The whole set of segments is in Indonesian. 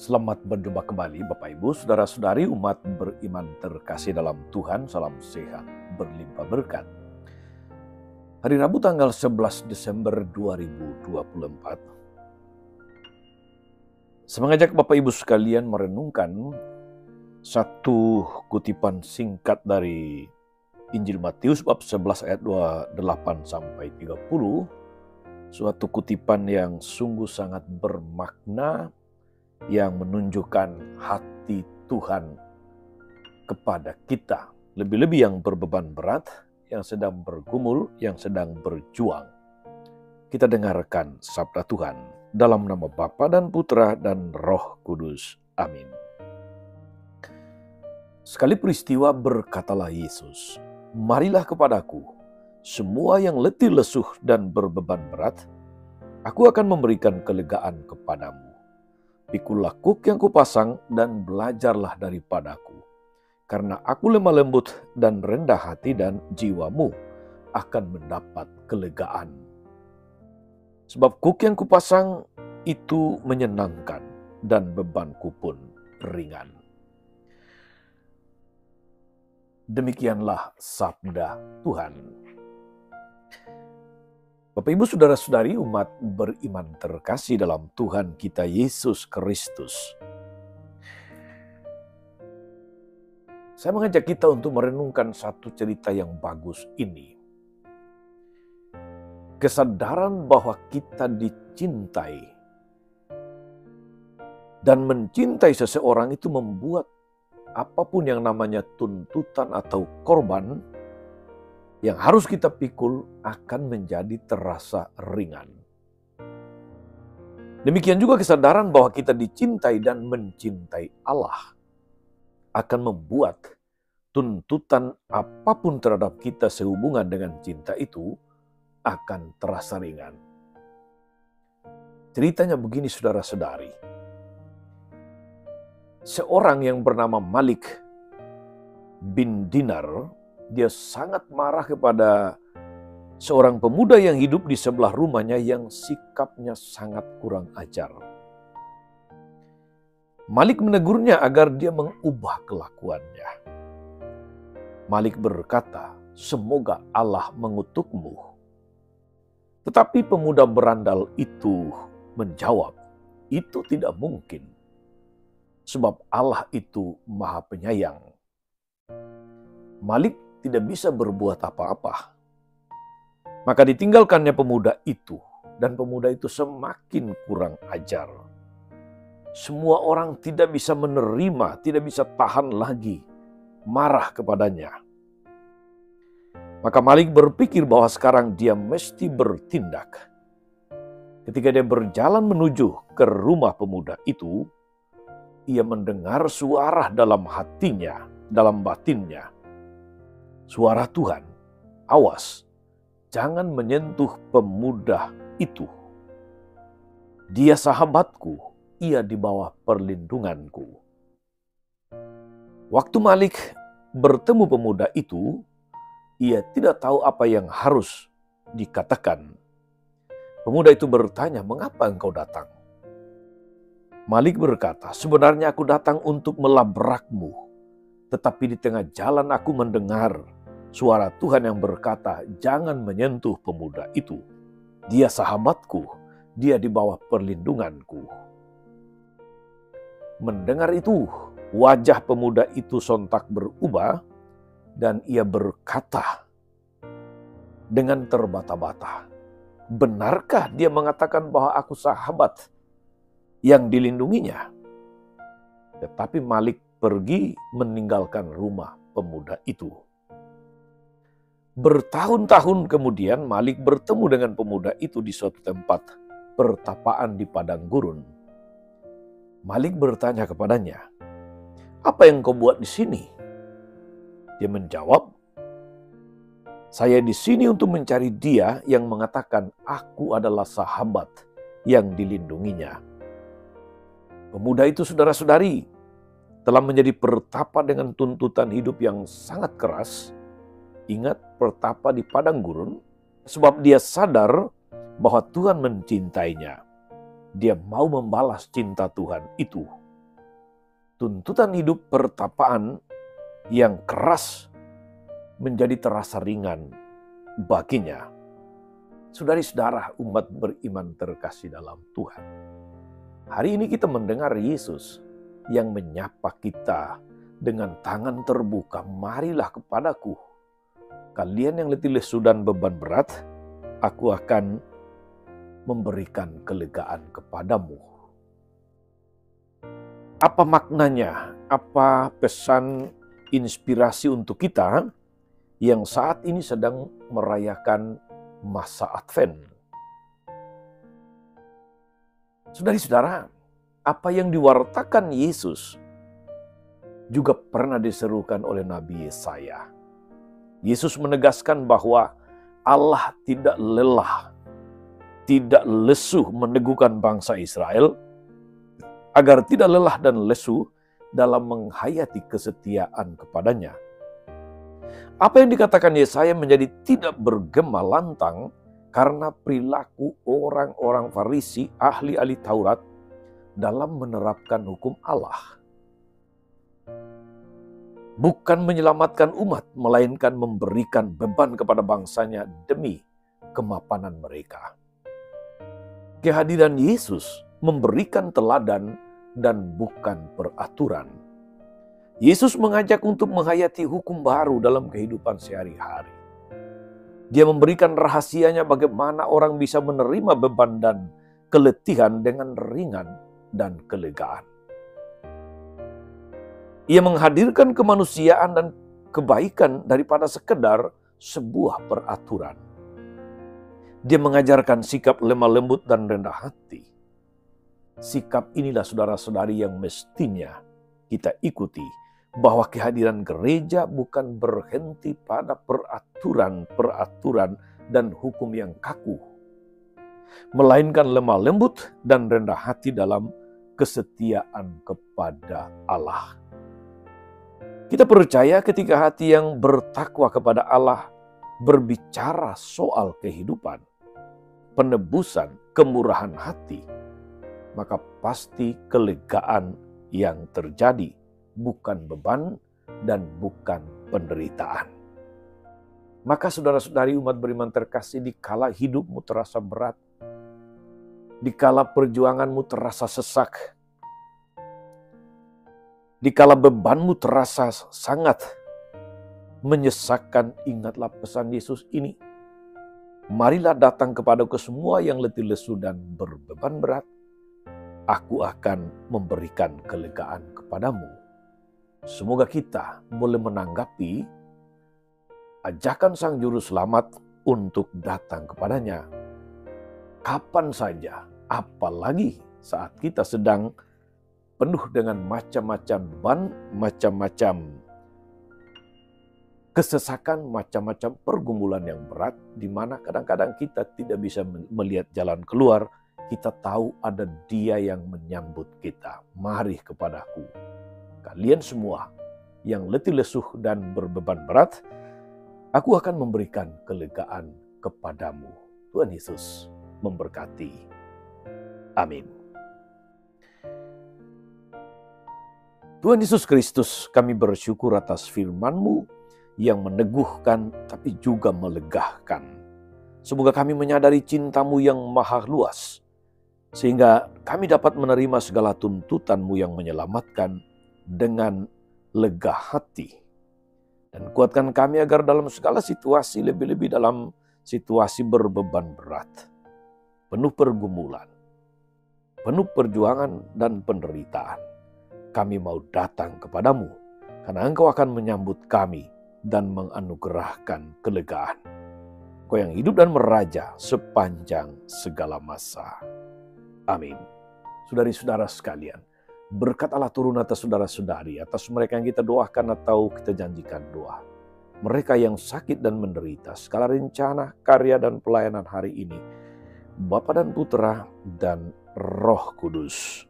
Selamat berjumpa kembali Bapak Ibu, Saudara-saudari umat beriman terkasih dalam Tuhan. Salam sehat, berlimpah berkat. Hari Rabu tanggal 11 Desember 2024. Saya mengajak Bapak Ibu sekalian merenungkan satu kutipan singkat dari Injil Matius bab 11 ayat 28 sampai 30. Suatu kutipan yang sungguh sangat bermakna, yang menunjukkan hati Tuhan kepada kita. Lebih-lebih yang berbeban berat, yang sedang bergumul, yang sedang berjuang. Kita dengarkan sabda Tuhan dalam nama Bapa dan Putra dan Roh Kudus. Amin. Sekali peristiwa berkatalah Yesus, "Marilah kepadaku, semua yang letih lesuh dan berbeban berat, aku akan memberikan kelegaan kepadamu. Pikulah kuk yang kupasang dan belajarlah daripadaku. Karena aku lemah lembut dan rendah hati, dan jiwamu akan mendapat kelegaan. Sebab kuk yang kupasang itu menyenangkan dan bebanku pun ringan." Demikianlah sabda Tuhan. Bapak Ibu Saudara-saudari umat beriman terkasih dalam Tuhan kita Yesus Kristus. Saya mengajak kita untuk merenungkan satu cerita yang bagus ini. Kesadaran bahwa kita dicintai dan mencintai seseorang itu membuat apapun yang namanya tuntutan atau korban yang harus kita pikul akan menjadi terasa ringan. Demikian juga kesadaran bahwa kita dicintai dan mencintai Allah akan membuat tuntutan apapun terhadap kita sehubungan dengan cinta itu akan terasa ringan. Ceritanya begini saudara-saudari. Seorang yang bernama Malik bin Dinar, dia sangat marah kepada seorang pemuda yang hidup di sebelah rumahnya yang sikapnya sangat kurang ajar. Malik menegurnya agar dia mengubah kelakuannya. Malik berkata, "Semoga Allah mengutukmu." Tetapi pemuda berandal itu menjawab, "Itu tidak mungkin, sebab Allah itu Maha Penyayang." Malik tidak bisa berbuat apa-apa. Maka ditinggalkannya pemuda itu, dan pemuda itu semakin kurang ajar. Semua orang tidak bisa menerima, tidak bisa tahan lagi marah kepadanya. Maka Malik berpikir bahwa sekarang dia mesti bertindak. Ketika dia berjalan menuju ke rumah pemuda itu, ia mendengar suara dalam hatinya, dalam batinnya. Suara Tuhan, "Awas, jangan menyentuh pemuda itu. Dia sahabatku, ia di bawah perlindunganku." Waktu Malik bertemu pemuda itu, ia tidak tahu apa yang harus dikatakan. Pemuda itu bertanya, "Mengapa engkau datang?" Malik berkata, "Sebenarnya aku datang untuk melabrakmu. Tetapi di tengah jalan aku mendengar suara Tuhan yang berkata, 'Jangan menyentuh pemuda itu. Dia sahabatku, dia di bawah perlindunganku.'" Mendengar itu, wajah pemuda itu sontak berubah dan ia berkata dengan terbata-bata, "Benarkah dia mengatakan bahwa aku sahabat yang dilindunginya?" Tetapi Malik pergi meninggalkan rumah pemuda itu. Bertahun-tahun kemudian Malik bertemu dengan pemuda itu di suatu tempat pertapaan di padang gurun. Malik bertanya kepadanya, "Apa yang kau buat di sini?" Dia menjawab, "Saya di sini untuk mencari dia yang mengatakan aku adalah sahabat yang dilindunginya." Pemuda itu saudara-saudari telah menjadi pertapa dengan tuntutan hidup yang sangat keras. Ingat, pertapa di padang gurun, sebab dia sadar bahwa Tuhan mencintainya. Dia mau membalas cinta Tuhan itu tuntutan hidup pertapaan yang keras menjadi terasa ringan baginya. Saudari-saudara umat beriman terkasih dalam Tuhan. Hari ini kita mendengar Yesus yang menyapa kita dengan tangan terbuka. Marilah kepadaku, kalian yang letih lesu dan beban berat, aku akan memberikan kelegaan kepadamu. Apa maknanya? Apa pesan inspirasi untuk kita yang saat ini sedang merayakan masa Advent? Saudari-saudara, apa yang diwartakan Yesus juga pernah diserukan oleh Nabi Yesaya. Yesus menegaskan bahwa Allah tidak lelah, tidak lesu meneguhkan bangsa Israel, agar tidak lelah dan lesu dalam menghayati kesetiaan kepadanya. Apa yang dikatakan Yesaya menjadi tidak bergema lantang karena perilaku orang-orang Farisi, ahli-ahli Taurat dalam menerapkan hukum Allah. Bukan menyelamatkan umat, melainkan memberikan beban kepada bangsanya demi kemapanan mereka. Kehadiran Yesus memberikan teladan dan bukan peraturan. Yesus mengajak untuk menghayati hukum baru dalam kehidupan sehari-hari. Dia memberikan rahasianya bagaimana orang bisa menerima beban dan keletihan dengan ringan dan kelegaan. Ia menghadirkan kemanusiaan dan kebaikan daripada sekedar sebuah peraturan. Dia mengajarkan sikap lemah lembut dan rendah hati. Sikap inilah saudara-saudari yang mestinya kita ikuti, bahwa kehadiran gereja bukan berhenti pada peraturan-peraturan dan hukum yang kaku, melainkan lemah lembut dan rendah hati dalam kesetiaan kepada Allah. Kita percaya ketika hati yang bertakwa kepada Allah berbicara soal kehidupan, penebusan, kemurahan hati, maka pasti kelegaan yang terjadi, bukan beban dan bukan penderitaan. Maka saudara-saudari umat beriman terkasih, dikala hidupmu terasa berat, dikala perjuanganmu terasa sesak, dikala bebanmu terasa sangat menyesakkan, ingatlah pesan Yesus ini. Marilah datang kepadaku semua yang letih lesu dan berbeban berat, aku akan memberikan kelegaan kepadamu. Semoga kita boleh menanggapi ajakan Sang Juru Selamat untuk datang kepadanya kapan saja, apalagi saat kita sedang penuh dengan macam-macam beban, macam-macam kesesakan, macam-macam pergumulan yang berat, di mana kadang-kadang kita tidak bisa melihat jalan keluar. Kita tahu ada Dia yang menyambut kita. Mari kepadaku, kalian semua yang letih lesuh dan berbeban berat, aku akan memberikan kelegaan kepadamu. Tuhan Yesus memberkati. Amin. Tuhan Yesus Kristus, kami bersyukur atas firman-Mu yang meneguhkan tapi juga melegakan. Semoga kami menyadari cinta-Mu yang maha luas, sehingga kami dapat menerima segala tuntutan-Mu yang menyelamatkan dengan lega hati. Dan kuatkan kami agar dalam segala situasi, lebih-lebih dalam situasi berbeban berat, penuh pergumulan, penuh perjuangan dan penderitaan, kami mau datang kepadamu, karena Engkau akan menyambut kami dan menganugerahkan kelegaan. Kau yang hidup dan meraja sepanjang segala masa. Amin. Saudari-saudara sekalian, berkat Allah turun atas saudara-saudari, atas mereka yang kita doakan atau kita janjikan doa. Mereka yang sakit dan menderita, segala rencana, karya dan pelayanan hari ini, Bapa dan Putra dan Roh Kudus.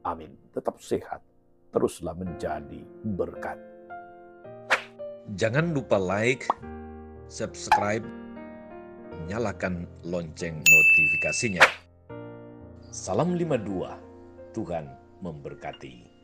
Amin. Tetap sehat, teruslah menjadi berkat. Jangan lupa like, subscribe, nyalakan lonceng notifikasinya. Salam 52, Tuhan memberkati.